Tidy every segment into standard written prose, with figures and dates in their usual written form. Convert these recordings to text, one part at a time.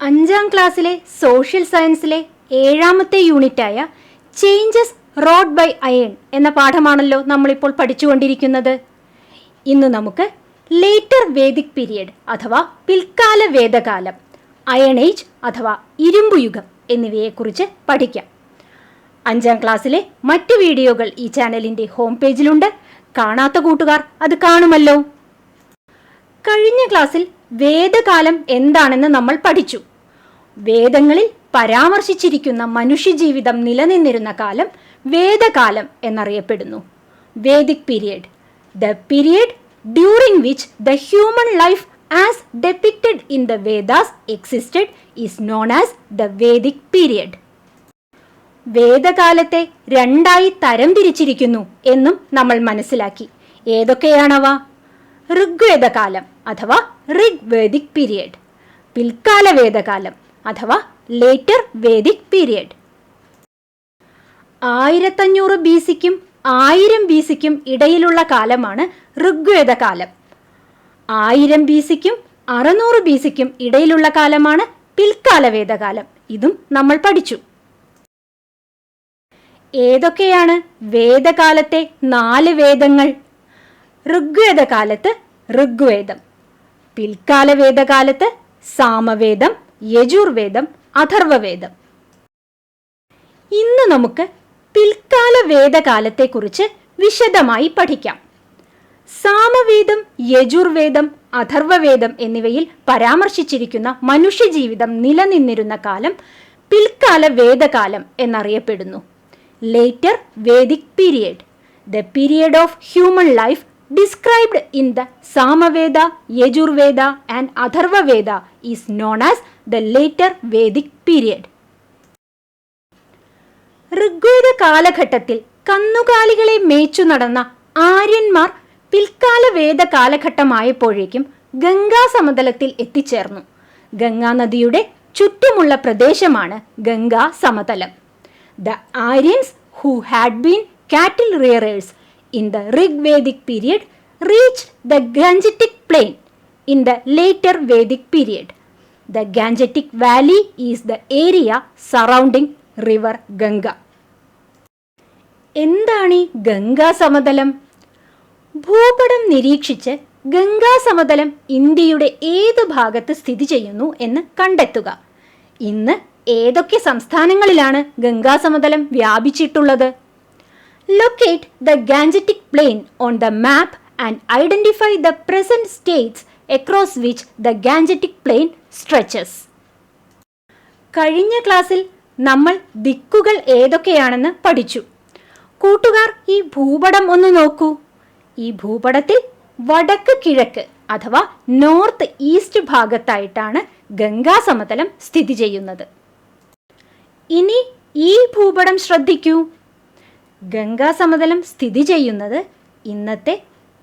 അഞ്ചാം ക്ലാസ്സിലെ സോഷ്യൽ സയൻസിലെ 7ാമത്തെ യൂണിറ്റായ ചേഞ്ചസ് റോഡ് ബൈ അയൺ എന്ന പാഠമാണല്ലോ നമ്മളിപ്പോൾ പഠിച്ചുകൊണ്ടിരിക്കുന്നത്. ഇന്ന് നമുക്ക് ലേറ്റർ വേദിക് പീരിയഡ് അഥവാ പിൽക്കാല വേദകാലം, അയൺ ഏജ് അഥവാ ഇരുമ്പുയുഗം എന്നിവയെക്കുറിച്ച് പഠിക്കാം. 5ാം ക്ലാസ്സിലെ മറ്റ് വീഡിയോകൾ ഈ ചാനലിൻ്റെ ഹോം പേജിലുണ്ട്. കാണാത്ത കൂട്ടുകാർ അത് കാണുമല്ലോ. കഴിഞ്ഞ ക്ലാസ്സിൽ വേദകാലം എന്താണെന്ന് നമ്മൾ പഠിച്ചു. വേദങ്ങളിൽ പരാമർശിച്ചിരിക്കുന്ന മനുഷ്യജീവിതം നിലനിന്നിരുന്ന കാലം വേദകാലം എന്നറിയപ്പെടുന്നു. Vedic period, the period during which the human life as depicted in the Vedas existed is known as the Vedic period. വേദകാലത്തെ രണ്ടായി തരംതിരിച്ചിരിക്കുന്നു എന്നും നമ്മൾ മനസ്സിലാക്കി. ഏതൊക്കെയാണവ? ഋഗ്വേദകാലം അഥവാ റിഗ് വേദിക് പീരിയഡ്, പിൽക്കാല വേദകാലം അഥവാ ലേറ്റർ വേദിക് പീരിയഡ്. 1500 BCക്കും 1000 BCക്കും ഇടയിലുള്ള കാലമാണ് ഋഗ്വേദകാലം. 1000 BCക്കും 600 BCക്കും ഇടയിലുള്ള കാലമാണ് പിൽക്കാല വേദകാലം. ഇതും നമ്മൾ പഠിച്ചു. ഏതൊക്കെയാണ് വേദകാലത്തെ 4 വേദങ്ങൾ? ഋഗ്വേദകാലത്ത് ഋഗ്വേദം, പിൽക്കാല വേദകാലത്ത് സാമവേദം, യജുർവേദം, അഥർവവേദം. ഇന്ന് നമുക്ക് പിൽക്കാല വേദകാലത്തെക്കുറിച്ച് വിശദമായി പഠിക്കാം. സാമവേദം, യജുർവേദം, അഥർവവേദം എന്നിവയിൽ പരാമർശിച്ചിരിക്കുന്ന മനുഷ്യജീവിതം നിലനിന്നിരുന്ന കാലം പിൽക്കാല വേദകാലം എന്നറിയപ്പെടുന്നു. Later Vedic period, the period of human life described in the Samaveda, Yajurveda and Atharvaveda is known as the later Vedic period. Rigveda കാലഘട്ടത്തിൽ കന്നുകാലികളെ മേച്ചു നടന്ന ആര്യന്മാർ പിൽക്കാല വേദ കാലഘട്ടമായപ്പോഴേക്കും ഗംഗാ സമതലത്തിൽ എത്തിച്ചേർന്നു. ഗംഗാ നദിയുടെ ചുറ്റുമുള്ള പ്രദേശമാണ് Ganga സമതലം. The Aryans who had been cattle rearers in the Rig-Vedic period reached the Gangetic plain in the later Vedic period. The Gangetic valley is the area surrounding river Ganga. എന്താണ് ഈ ഗംഗാ സമതലം? ഭൂപടം നിരീക്ഷിച്ച് ഗംഗാ സമതലം ഇന്ത്യയുടെ ഏത് ഭാഗത്ത് സ്ഥിതി ചെയ്യുന്നു എന്ന് കണ്ടെത്തുക. ഇന്ന് ഏതൊക്കെ സംസ്ഥാനങ്ങളിലാണ് Ganga സമതലം വ്യാപിച്ചിട്ടുള്ളത്? Locate the Gangetic plain on the map and identify the present states across which the Gangetic plain stretches. കഴിഞ്ഞ ക്ലാസ്സിൽ നമ്മൾ ദിക്കുകൾ ഏതൊക്കെയാണെന്ന് പഠിച്ചു. കൂട്ടുകാർ ഈ ഭൂപടം ഒന്ന് നോക്കൂ. ഈ ഭൂപടത്തിൽ വടക്ക് കിഴക്ക് അഥവാ നോർത്ത് ഈസ്റ്റ് ഭാഗത്തായിട്ടാണ് ഗംഗാ സമതലം സ്ഥിതി ചെയ്യുന്നത്. ഇനി ഈ ഭൂപടം ശ്രദ്ധിക്കൂ. ഗംഗാ സമതലം സ്ഥിതി ചെയ്യുന്നത് ഇന്നത്തെ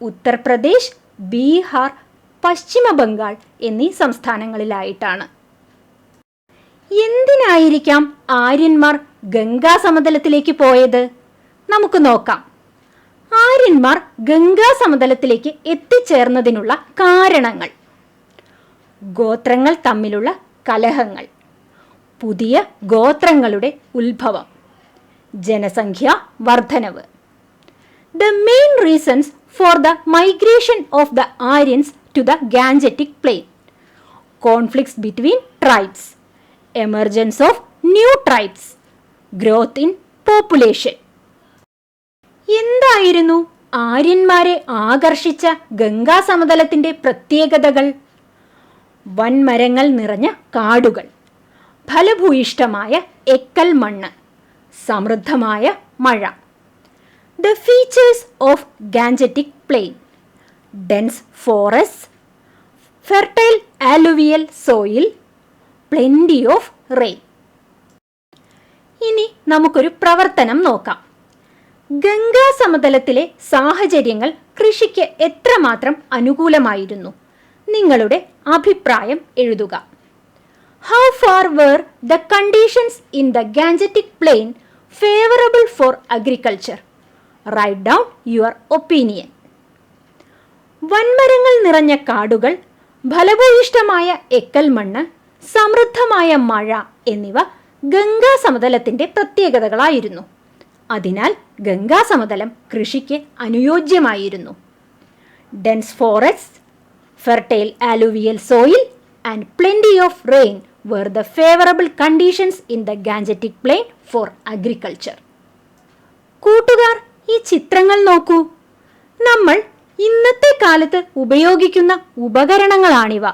ഉത്തർപ്രദേശ്, ബീഹാർ, പശ്ചിമ ബംഗാൾ എന്നീ സംസ്ഥാനങ്ങളിലായിട്ടാണ്. എന്തിനായിരിക്കാം ആര്യന്മാർ ഗംഗാ സമതലത്തിലേക്ക് പോയത്? നമുക്ക് നോക്കാം. ആര്യന്മാർ ഗംഗാ സമതലത്തിലേക്ക് എത്തിച്ചേർന്നതിനുള്ള കാരണങ്ങൾ: ഗോത്രങ്ങൾ തമ്മിലുള്ള കലഹങ്ങൾ, പുതിയ ഗോത്രങ്ങളുടെ ഉത്ഭവം, ജനസംഖ്യ വർധനവ്. The main reasons for the migration of the Aryans to the Gangetic plain: conflicts between tribes, emergence of new tribes, growth in population. എന്തായിരുന്നു ആര്യന്മാരെ ആകർഷിച്ച ഗംഗാ സമതലത്തിൻ്റെ പ്രത്യേകതകൾ? വൻമരങ്ങൾ നിറഞ്ഞ കാടുകൾ, ഫലഭൂയിഷ്ഠമായ എക്കൽ മണ്ണ്, സമൃദ്ധമായ മഴ. The features of Gangetic plain: dense forests, fertile alluvial soil, plenty of rain. ഇനി നമുക്കൊരു പ്രവർത്തനം നോക്കാം. ഗംഗാ സമതലത്തിലെ സാഹചര്യങ്ങൾ കൃഷിക്ക് എത്രമാത്രം അനുകൂലമായിരുന്നു? നിങ്ങളുടെ അഭിപ്രായം എഴുതുക. How far were the conditions in the Gangetic plain favorable for agriculture? Write down your opinion. വൻമരങ്ങൾ നിറഞ്ഞ കാടുകൾ, ഫലഭൂയിഷ്ഠമായ എക്കൽ മണ്ണ്, സമൃദ്ധമായ മഴ എന്നിവ ഗംഗാ സമതലത്തിന്റെ പ്രത്യേകതകളായിരുന്നു. അതിനാൽ ഗംഗാ സമതലം കൃഷിക്ക് അനുയോജ്യമായിരുന്നു. Dense forest, fertile alluvial soil and plenty of rain were the favorable conditions in the Gangetic Plain for agriculture. കൂട്ടുകാർ, ഈ ചിത്രങ്ങൾ നോക്കൂ. നമ്മൾ ഇന്നത്തെ കാലത്ത് ഉപയോഗിക്കുന്ന ഉപകരണങ്ങളാണിവ.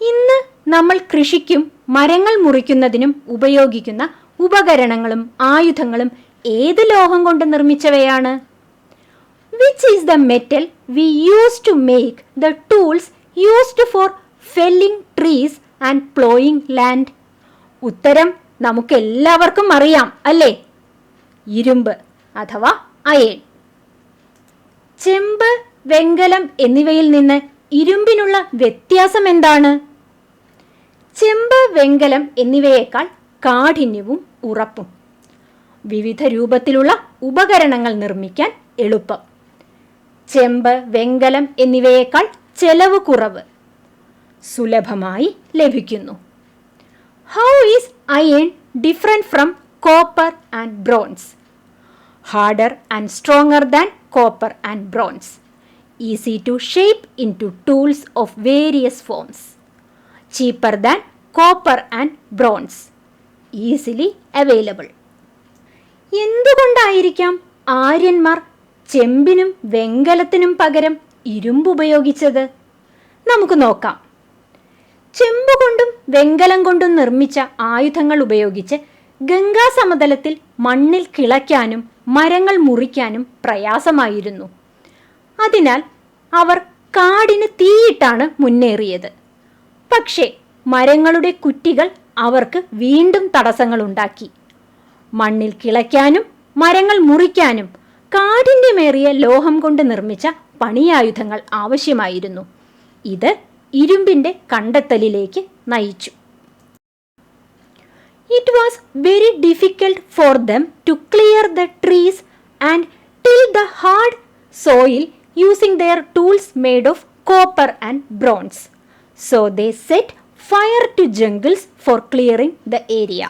ഇന്ന് നമ്മൾ കൃഷിക്കും മരങ്ങൾ മുറിക്കുന്നതിനും ഉപയോഗിക്കുന്ന ഉപകരണങ്ങളും ആയുധങ്ങളും ഏത് ലോഹം കൊണ്ട് നിർമ്മിച്ചവയാണ്? Which is the metal we use to make the tools used for felling trees and plowing land? ഉത്തരം നമുക്കെല്ലാവർക്കും അറിയാം, അല്ലേ? ഇരുമ്പ് അഥവാ അയൺ. ചെമ്പ്, വെങ്കലം എന്നിവയിൽ നിന്ന് ഇരുമ്പിനുള്ള വ്യത്യാസം എന്താണ്? ചെമ്പ്, വെങ്കലം എന്നിവയേക്കാൾ കാഠിന്യവും ഉറപ്പും. വിവിധ രൂപത്തിലുള്ള ഉപകരണങ്ങൾ നിർമ്മിക്കാൻ എളുപ്പം. ചെമ്പ്, വെങ്കലം എന്നിവയേക്കാൾ ചെലവ് കുറവ്, സുലഭമായി ലഭിക്കുന്നു. How is iron different from copper and bronze? Harder and stronger than copper and bronze. Easy to shape into tools of various forms. Cheaper than copper and bronze. Easily available. എന്തുകൊണ്ടായിരിക്കാം ആര്യന്മാർ ചെമ്പിനും വെങ്കലത്തിനും പകരം ഇരുമ്പ് ഉപയോഗിച്ചത്? നമുക്ക് നോക്കാം. ചെമ്പ് കൊണ്ടും വെങ്കലം കൊണ്ടും നിർമ്മിച്ച ആയുധങ്ങൾ ഉപയോഗിച്ച് ഗംഗാ സമതലത്തിൽ മണ്ണിൽ കിളയ്ക്കാനും മരങ്ങൾ മുറിക്കാനും പ്രയാസമായിരുന്നു. അതിനാൽ അവർ കാടിന് തീയിട്ടാണ് മുന്നേറിയത്. പക്ഷേ മരങ്ങളുടെ കുറ്റികൾ അവർക്ക് വീണ്ടും തടസ്സങ്ങളുണ്ടാക്കി. മണ്ണിൽ കിളയ്ക്കാനും മരങ്ങൾ മുറിക്കാനും കാഠിന്യമേറിയ ലോഹം കൊണ്ട് നിർമ്മിച്ച പണിയായുധങ്ങൾ ആവശ്യമായിരുന്നു. ഇത് ഇരുമ്പിന്റെ കണ്ടെത്തലിലേക്ക് നയിച്ചു. It was very difficult for them to clear the trees and till the hard soil using their tools made of copper and bronze. So they set fire to jungles for clearing the area.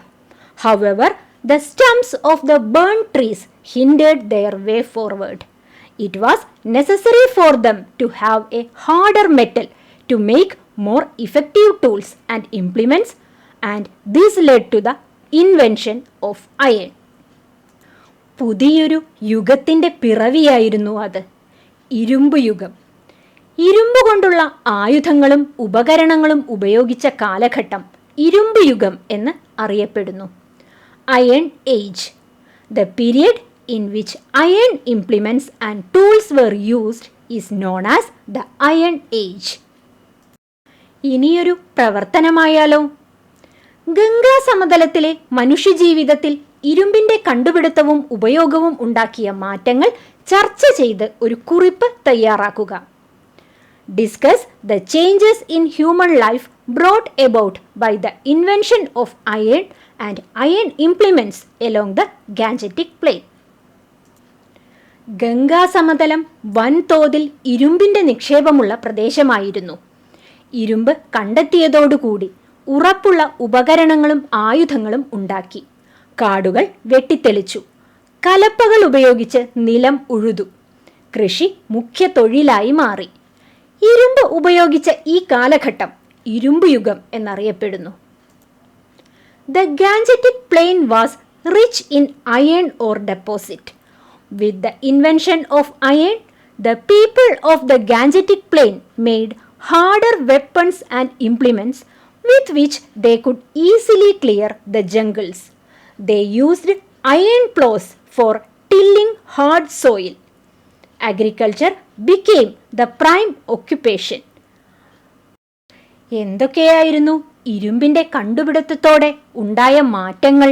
However, the stumps of the burnt trees hindered their way forward. It was necessary for them to have a harder metal to make more effective tools and implements, and this led to the invention of iron. പുതിയൊരു യുഗത്തിൻ്റെ പിറവിയായിരുന്നു അത്, ഇരുമ്പ് യുഗം. ഇരുമ്പ് കൊണ്ടുള്ള ആയുധങ്ങളും ഉപകരണങ്ങളും ഉപയോഗിച്ച കാലഘട്ടം ഇരുമ്പ് യുഗം എന്ന് അറിയപ്പെടുന്നു. Iron Age. The period in which iron implements and tools were used is known as the Iron Age. ഇനിയൊരു പ്രവർത്തനമായാലോ? ഗംഗാ സമതലത്തിലെ മനുഷ്യജീവിതത്തിൽ ഇരുമ്പിന്റെ കണ്ടുപിടുത്തവും ഉപയോഗവും ഉണ്ടാക്കിയ മാറ്റങ്ങൾ ചർച്ച ചെയ്ത് ഒരു കുറിപ്പ് തയ്യാറാക്കുക. Discuss the changes in human life brought about by the invention of iron and iron implements along the Gangetic Plain. Ganga സമതലം വൻതോതിൽ ഇരുമ്പിന്റെ നിക്ഷേപമുള്ള പ്രദേശമായിരുന്നു. ഇരുമ്പ് കണ്ടെത്തിയതോടുകൂടി ഉറപ്പുള്ള ഉപകരണങ്ങളും ആയുധങ്ങളും ഉണ്ടാക്കി. കാടുകൾ വെട്ടിത്തെളിച്ചു. കലപ്പകൾ ഉപയോഗിച്ച് നിലം ഉഴുതു. കൃഷി മുഖ്യ തൊഴിലായി മാറി. ഇരുമ്പ് ഉപയോഗിച്ച ഈ കാലഘട്ടം ഇരുമ്പ് യുഗം എന്നറിയപ്പെടുന്നു. The Gangetic Plain was rich in iron ore deposit. With the invention of iron, the people of the Gangetic Plain made harder weapons and implements with which they could easily clear the jungles. They used iron plows for tilling hard soil. Agriculture became the prime occupation. എന്തൊക്കെയായിരുന്നു ഇരുമ്പിന്റെ കണ്ടുപിടുത്തത്തോടെ ഉണ്ടായ മാറ്റങ്ങൾ?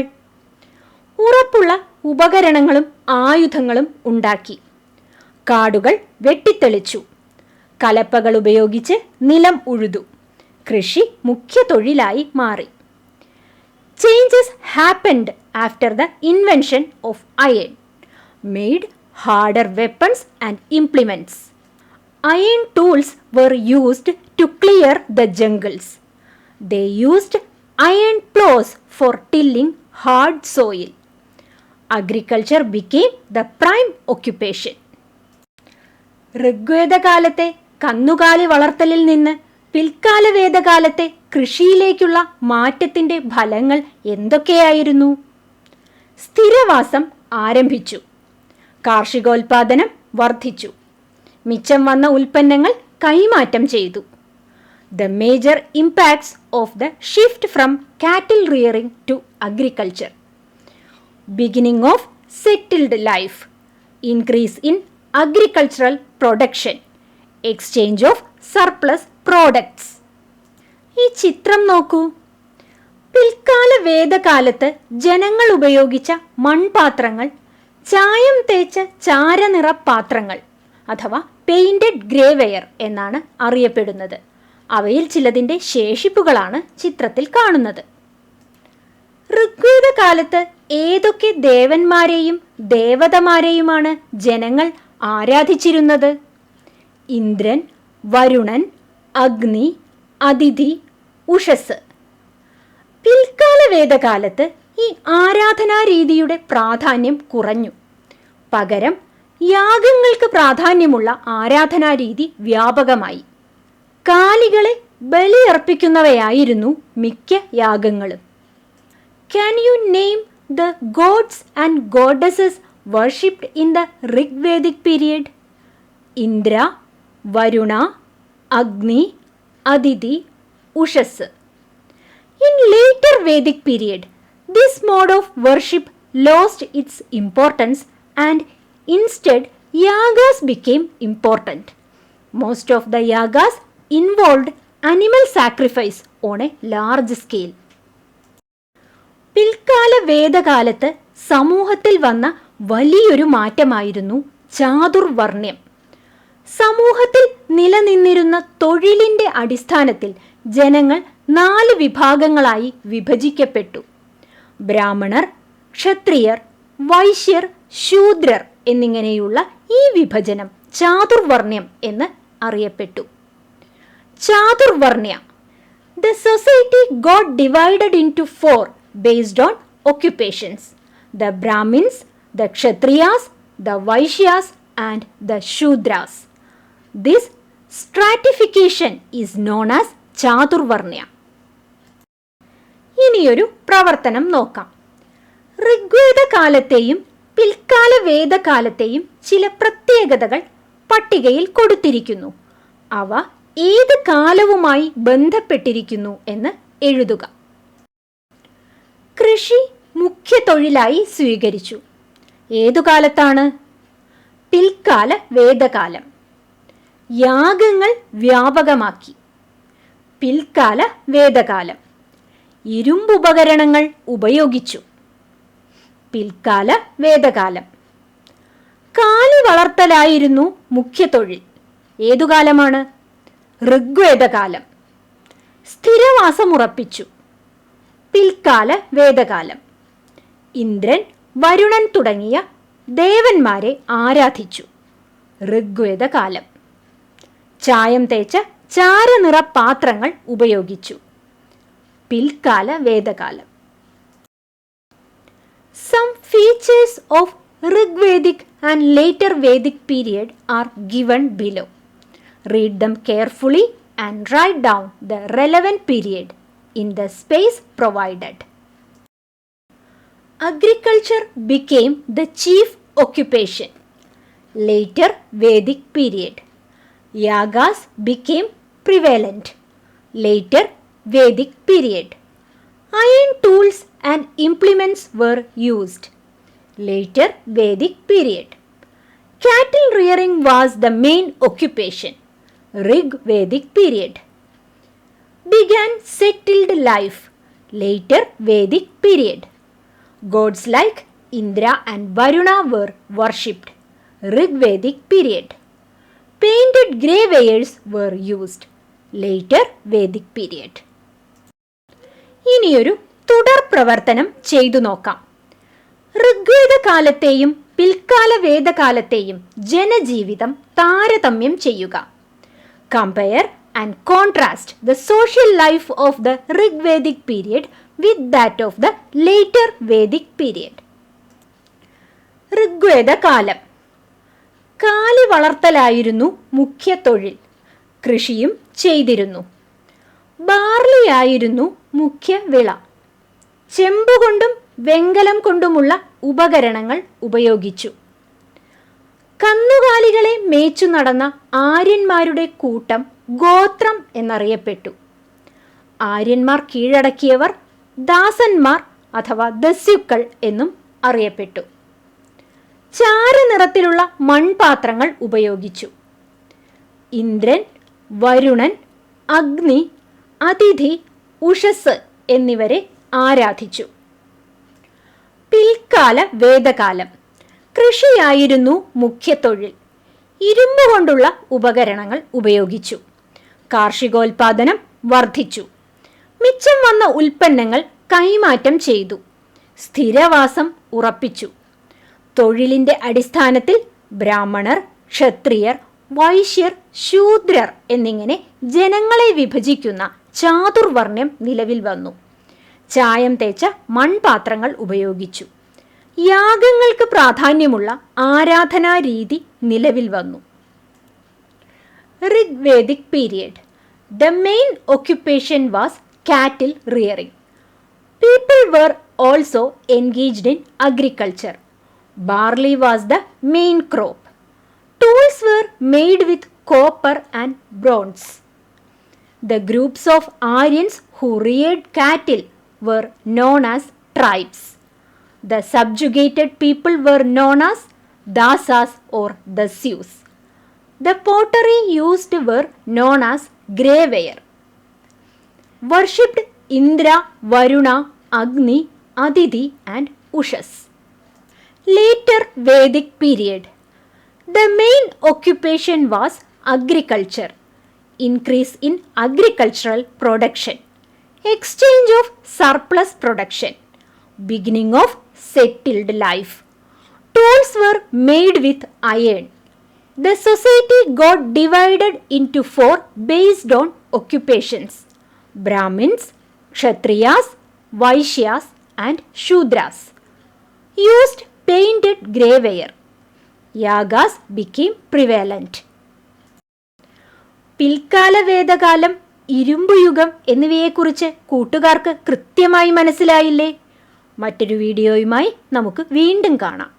ഉറപ്പുള്ള ഉപകരണങ്ങളും ആയുധങ്ങളും ഉണ്ടാക്കി. കാടുകൾ വെട്ടിത്തെളിച്ചു. കലപ്പകൾ ഉപയോഗിച്ച് നിലം ഉഴുതു. കൃഷി മുഖ്യ തൊഴിലായി മാറി. Changes happened after the invention of iron, made harder weapons and implements. Iron tools were used to clear the jungles. They used iron plows for tilling hard soil. Agriculture became the prime occupation. ഋഗ്വേദകാലത്തെ കന്നുകാലി വളർത്തലിൽ നിന്ന് പിൽക്കാല വേദകാലത്തെ കൃഷിയിലേക്കുള്ള മാറ്റത്തിൻ്റെ ഫലങ്ങൾ എന്തൊക്കെയായിരുന്നു? സ്ഥിരവാസം ആരംഭിച്ചു. കാർഷികോൽപാദനം വർദ്ധിച്ചു. മിച്ചം വന്ന ഉൽപ്പന്നങ്ങൾ കൈമാറ്റം ചെയ്തു. The major impacts of the shift from cattle rearing to agriculture. Beginning of settled life. Increase in agricultural production. Exchange of surplus products. ഈ ചിത്രം നോക്കൂ. പിൽക്കാല വേദകാലത്ത് ജനങ്ങൾ ഉപയോഗിച്ച മൺപാത്രങ്ങൾ ചായം തേച്ച ചാരനിറ പാത്രങ്ങൾ അഥവാ പെയിന്റഡ് ഗ്രേവെയർ എന്നാണ് അറിയപ്പെടുന്നത്. അവയിൽ ചിലതിൻ്റെ ശേഷിപ്പുകളാണ് ചിത്രത്തിൽ കാണുന്നത്. ഋഗ്വേദ കാലത്ത് ഏതൊക്കെ ദേവന്മാരെയും ദേവതമാരെയുമാണ് ജനങ്ങൾ ആരാധിച്ചിരുന്നത്? ഇന്ദ്രൻ, വരുണൻ, അഗ്നി, അതിഥി, ഉഷസ്. പിൽക്കാല വേദകാലത്ത് ഈ ആരാധനാരീതിയുടെ പ്രാധാന്യം കുറഞ്ഞു. പകരം യാഗങ്ങൾക്ക് പ്രാധാന്യമുള്ള ആരാധനാരീതി വ്യാപകമായി. കാലികളെ ബലിയർപ്പിക്കുന്നവയായിരുന്നു മിക്ക യാഗങ്ങളും. Can you name the gods and goddesses worshipped in the Rigvedic period? Indra, Varuna, Agni, Aditi, Ushas. In later Vedic period, this mode of worship lost its importance and instead yagas became important. Most of the yagas involved animal sacrifice on a large scale. പിൽക്കാല വേദകാലത്ത് സമൂഹത്തിൽ വന്ന വലിയൊരു മാറ്റമായിരുന്നു ചാതുർവർണ്ണ്യം. സമൂഹത്തിൽ നിലനിന്നിരുന്ന തൊഴിലിൻ്റെ അടിസ്ഥാനത്തിൽ ജനങ്ങൾ 4 വിഭാഗങ്ങളായി വിഭജിക്കപ്പെട്ടു. ബ്രാഹ്മണർ, ക്ഷത്രിയർ, വൈശ്യർ, ശൂദ്രർ എന്നിങ്ങനെയുള്ള ഈ വിഭജനം ചാതുർവർണ്ണ്യം എന്ന് അറിയപ്പെട്ടു. ചാതുർവർണ്ണ്യ. The society got divided into 4 based on occupations: the Brahmins, the Kshatriyas, the Vaishyas and the Shudras. This stratification is known as ചാതുർവർണ്ണ്യ. ഇനിയൊരു പ്രവർത്തനം നോക്കാം. ഋഗ്വേദ കാലത്തെയും പിൽക്കാല വേദകാലത്തെയും ചില പ്രത്യേകതകൾ പട്ടികയിൽ കൊടുത്തിരിക്കുന്നു. അവ ഏത് കാലവുമായി ബന്ധപ്പെട്ടിരിക്കുന്നു എന്ന് എഴുതുക. കൃഷി മുഖ്യ തൊഴിലായി സ്വീകരിച്ചു. ഏതു കാലത്താണ്? പിൽക്കാല വേദകാലം. യാഗങ്ങൾ വ്യാപകമാക്കി. പിൽക്കാല വേദകാലം. ഇരുമ്പുപകരണങ്ങൾ ഉപയോഗിച്ചു. പിൽക്കാല വേദകാലം. കാലി വളർത്തലായിരുന്നു മുഖ്യ തൊഴിൽ. ഏതുകാലമാണ്? ഋഗ്വേദകാലം. സ്ഥിരവാസമുറപ്പിച്ചു. പിൽക്കാല വേദകാലം. ഇന്ദ്രൻ, വരുണൻ തുടങ്ങിയ ദേവന്മാരെ ആരാധിച്ചു. ഋഗ്വേദകാലം. ചായം തേച്ച ചാരനിറ പാത്രങ്ങൾ ഉപയോഗിച്ചു. പിൽക്കാല വേദകാലം. Some features of Rigvedic and later Vedic period are given below. Read them carefully and write down the relevant period in the space provided. Agriculture became the chief occupation. Later Vedic period. Yagas became prevalent. Later Vedic period. Iron tools and implements were used. Later Vedic period. Cattle rearing was the main occupation. Rigvedic period. Began settled life. Later Vedic period. Gods like Indra and Varuna were worshipped. Rigvedic period. Painted graveyards were used. Later Vedic period. ഇനിയൊരു തുടർ പ്രവർത്തനം ചെയ്തു നോക്കാം. ഋഗ്വേദ കാലത്തെയും പിൽക്കാല വേദകാലത്തെയും ജനജീവിതം താരതമ്യം ചെയ്യുക. Compare and contrast the social life of the Rigvedic period with that of the later Vedic period. Rigveda കാലം. കാലി വളർത്തലായിരുന്നു മുഖ്യ തൊഴിൽ. കൃഷിയും ചെയ്തിരുന്നു. ബാർലിയായിരുന്നു മുഖ്യ വിള. ചെമ്പുകൊണ്ടും വെങ്കലം കൊണ്ടുമുള്ള ഉപകരണങ്ങൾ ഉപയോഗിച്ചു. കന്നുകാലികളെ മേച്ചു നടന്ന ആര്യന്മാരുടെ കൂട്ടം ഗോത്രം എന്നറിയപ്പെട്ടു. ആര്യന്മാർ കീഴടക്കിയവർ ദാസന്മാർ അഥവാ ദസ്യുക്കൾ എന്നും അറിയപ്പെട്ടു. ചാരനിറത്തിലുള്ള മൺപാത്രങ്ങൾ ഉപയോഗിച്ചു. ഇന്ദ്രൻ, വരുണൻ, അഗ്നി, അതിഥി, ഉഷസ് എന്നിവരെ ആരാധിച്ചു. പിൽക്കാല വേദകാലം. കൃഷിയായിരുന്നു മുഖ്യ തൊഴിൽ. ഇരുമ്പ് കൊണ്ടുള്ള ഉപകരണങ്ങൾ ഉപയോഗിച്ചു. കാർഷികോൽപാദനം വർദ്ധിച്ചു. മിച്ചം വന്ന ഉൽപ്പന്നങ്ങൾ കൈമാറ്റം ചെയ്തു. സ്ഥിരവാസം ഉറപ്പിച്ചു. തൊഴിലിന്റെ അടിസ്ഥാനത്തിൽ ബ്രാഹ്മണർ, ക്ഷത്രിയർ, വൈശ്യർ, ശൂദ്രർ എന്നിങ്ങനെ ജനങ്ങളെ വിഭജിക്കുന്ന ചാതുർവർണ്ണ്യം നിലവിൽ വന്നു. ചായം തേച്ച മൺപാത്രങ്ങൾ ഉപയോഗിച്ചു. യാഗങ്ങൾക്ക് പ്രാധാന്യമുള്ള ആരാധനാരീതി നിലവിൽ വന്നു. Rigvedic period. The main occupation was cattle rearing. People were also engaged in agriculture. Barley was the main crop. Tools were made with copper and bronze. The groups of Aryans who reared cattle were known as tribes. The subjugated people were known as dasas or dasyus. The pottery used were known as greyware. Worshipped Indra, Varuna, Agni, Aditi and Ushas. Later Vedic period. The main occupation was agriculture. Increase in agricultural production. Exchange of surplus production. Beginning of settled life. Tools were made with iron. The society got divided into 4 based on occupations: Brahmins, Kshatriyas, Vaishyas and Shudras. Used painted greyware. Yagas became prevalent. പിൽക്കാല വേദകാലം, ഇരുമ്പുയുഗം എന്നിവയെക്കുറിച്ച് കൂട്ടുകാർക്ക് കൃത്യമായി മനസ്സിലായില്ലേ? മറ്റൊരു വീഡിയോയുമായി നമുക്ക് വീണ്ടും കാണാം.